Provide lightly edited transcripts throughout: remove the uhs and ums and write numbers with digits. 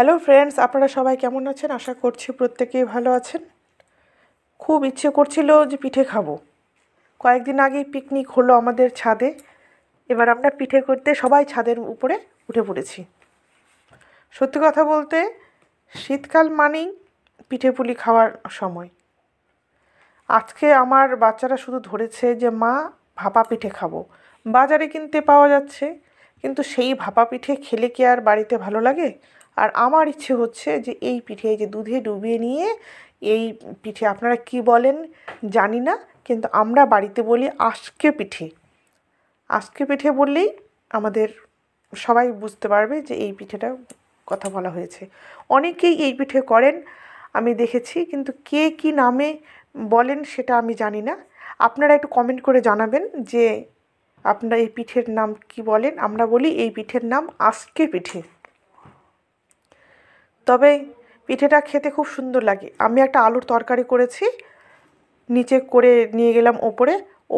Hello friends, আপনারা সবাই কেমন আছেন? আশা করছি প্রত্যেকেই ভালো আছেন। খুব ইচ্ছে করছিল যে পিঠে খাবো। কয়েকদিন আগেই পিকনিক হলো আমাদের ছাদে। এবার আমরা পিঠে করতে সবাই ছাদের উপরে উঠে পড়েছি। সত্যি কথা বলতে শীতকাল মানেই পিঠে পুলি খাওয়ার সময়। আজকে আমার বাচ্চারা শুধু ধরেছে যে মা ভাপা পিঠে খাবো। বাজারে কিনতে পাওয়া যাচ্ছে, কিন্তু সেই ভাপা পিঠে খেলে কি আর বাড়িতে ভালো লাগে? আর আমার ইচ্ছে হচ্ছে যে এই পিঠে যে দুধে ডুবিয়ে নিয়ে এই পিঠে আপনারা কি বলেন জানি না, কিন্তু আমরা বাড়িতে বলি আজকে পিঠে। আজকে পিঠে বললেই আমাদের সবাই বুঝতে পারবে যে এই পিঠেটা কথা বলা হয়েছে। অনেকেই এই পিঠে করেন আমি দেখেছি, কিন্তু কে কী নামে বলেন সেটা আমি জানি না। আপনারা একটু কমেন্ট করে জানাবেন যে আপনারা এই পিঠের নাম কি বলেন। আমরা বলি এই পিঠের নাম আজকে পিঠে। তবে পিঠেটা খেতে খুব সুন্দর লাগে। আমি একটা আলুর তরকারি করেছি, নিচে করে নিয়ে গেলাম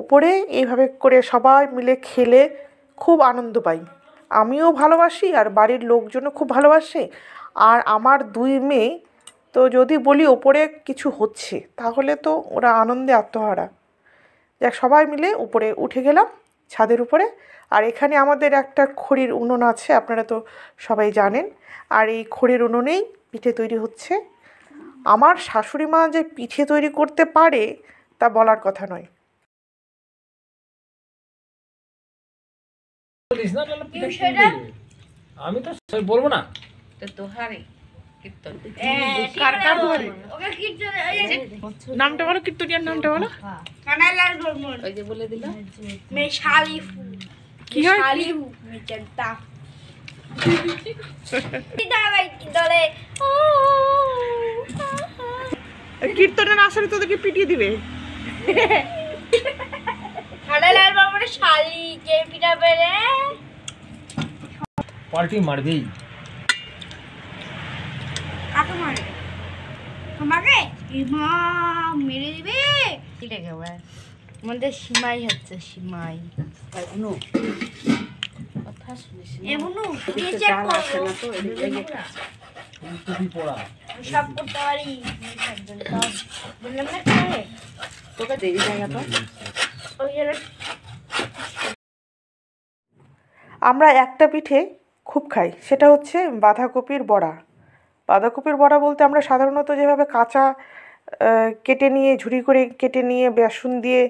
ওপরে এইভাবে করে সবাই মিলে খেলে খুব আনন্দ পাই। আমিও ভালোবাসি আর বাড়ির লোকজনও খুব ভালোবাসে। আর আমার দুই মেয়ে তো যদি বলি ওপরে কিছু হচ্ছে তাহলে তো ওরা আনন্দে আত্মহারা। যাক, সবাই মিলে উপরে উঠে গেলাম ছাদের উপরে। আর এখানে আমাদের একটা খড়ির উনুন আছে, আপনারা তো সবাই জানেন। আর এই খড়ির উনুনেই পিঠে তৈরি হচ্ছে। আমার শাশুড়ি মা যে পিঠে তৈরি করতে পারে তা বলার কথা নয়। আমি তো বলবো না। নামটা বলো, কীর্তনিয়ার নামটা বলো। ওই যে বলে দিল কি হয়? কীর্তনের আসরে তোদেরকে পিটিয়ে দিবে। পাল্টি মারবেই। মেরে দিবে। আমাদের সিমাই হচ্ছে, সিমাই কথা শুনিস সব করতে পারি। বললাম না তোকে দেরি জায়গা তো আমরা একটা পিঠে খুব খাই, সেটা হচ্ছে বাঁধাকপির বড়া। বাঁধাকপির বড়া বলতে আমরা সাধারণত যেভাবে কাঁচা কেটে নিয়ে ঝুরি করে কেটে নিয়ে বেসন দিয়ে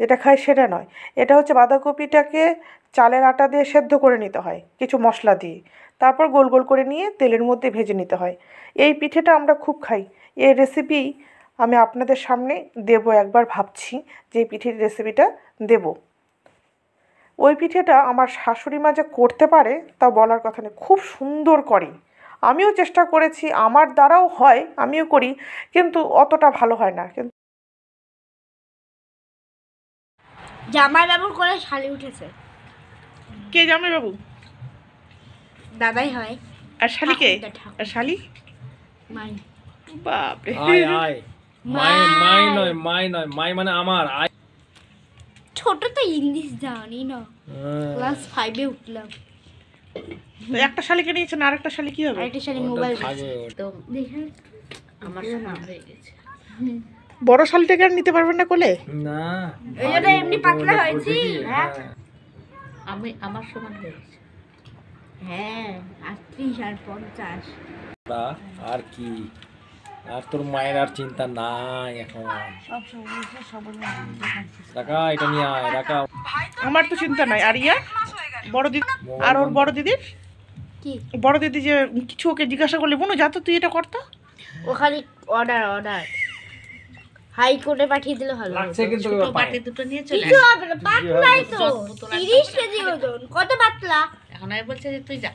যেটা খাই সেটা নয়। এটা হচ্ছে বাঁধাকপিটাকে চালের আটা দিয়ে সেদ্ধ করে নিতে হয় কিছু মশলা দিয়ে, তারপর গোল গোল করে নিয়ে তেলের মধ্যে ভেজে নিতে হয়। এই পিঠেটা আমরা খুব খাই। এই রেসিপি আমি আপনাদের সামনে দেব, একবার ভাবছি যে এই পিঠের রেসিপিটা দেব। ওই পিঠেটা আমার শাশুড়ি মা যে করতে পারে তা বলার কথা নেই, খুব সুন্দর করে। আমিও চেষ্টা করেছি, আমার দ্বারাও হয়, আমিও করি, কিন্তু অতটা ভালো হয় না। কিন্তু জামাই বাবুর করে শালি উঠেছে। কে জামাই বাবু? দাদাই হয়। আর শালি কে? আর শালি মাই। বাপরে, মাই নয় মাই মানে আমার। ছোট তো ইংলিশ জানি না, ক্লাস 5 এ উঠলাম। একটা শালিকে নিয়েছেন, আর একটা শালি কি হবে? আরেকটা শালি মোবাইল তো দেখেন আমার সমান হয়ে গেছে। বড় শালিটাকে আর নিতে পারবেন না কোলে? না, এই জন্য এমনি পাতলা হয়েছি। হ্যাঁ, আমি আমার সমান হয়ে গেছে। হ্যাঁ 38 আর 50। আর কি, আর তোর মায়ের আর চিন্তা নাই এখন। সব সমস্যা সবার রাখা, এটা নিয়ে আয়, রাখা। আমার তো চিন্তা নাই। আর ইয়া বড় দিদি, আর ওর বড় দিদির কি বড় দিদি যে কিছু ওকে জিজ্ঞাসা করলে, বোনো যা তো তুই এটা করতো। ও খালি অর্ডার হাইকোর্টে পাঠিয়ে দিলে ভালো লাগছে কিন্তু ছোট বাটি দুটো নিয়ে চলে কিছু হবে না, পাতলাই তো 30 কেজি ওজন, কত পাতলা। এখন আমি বলছে যে তুই যা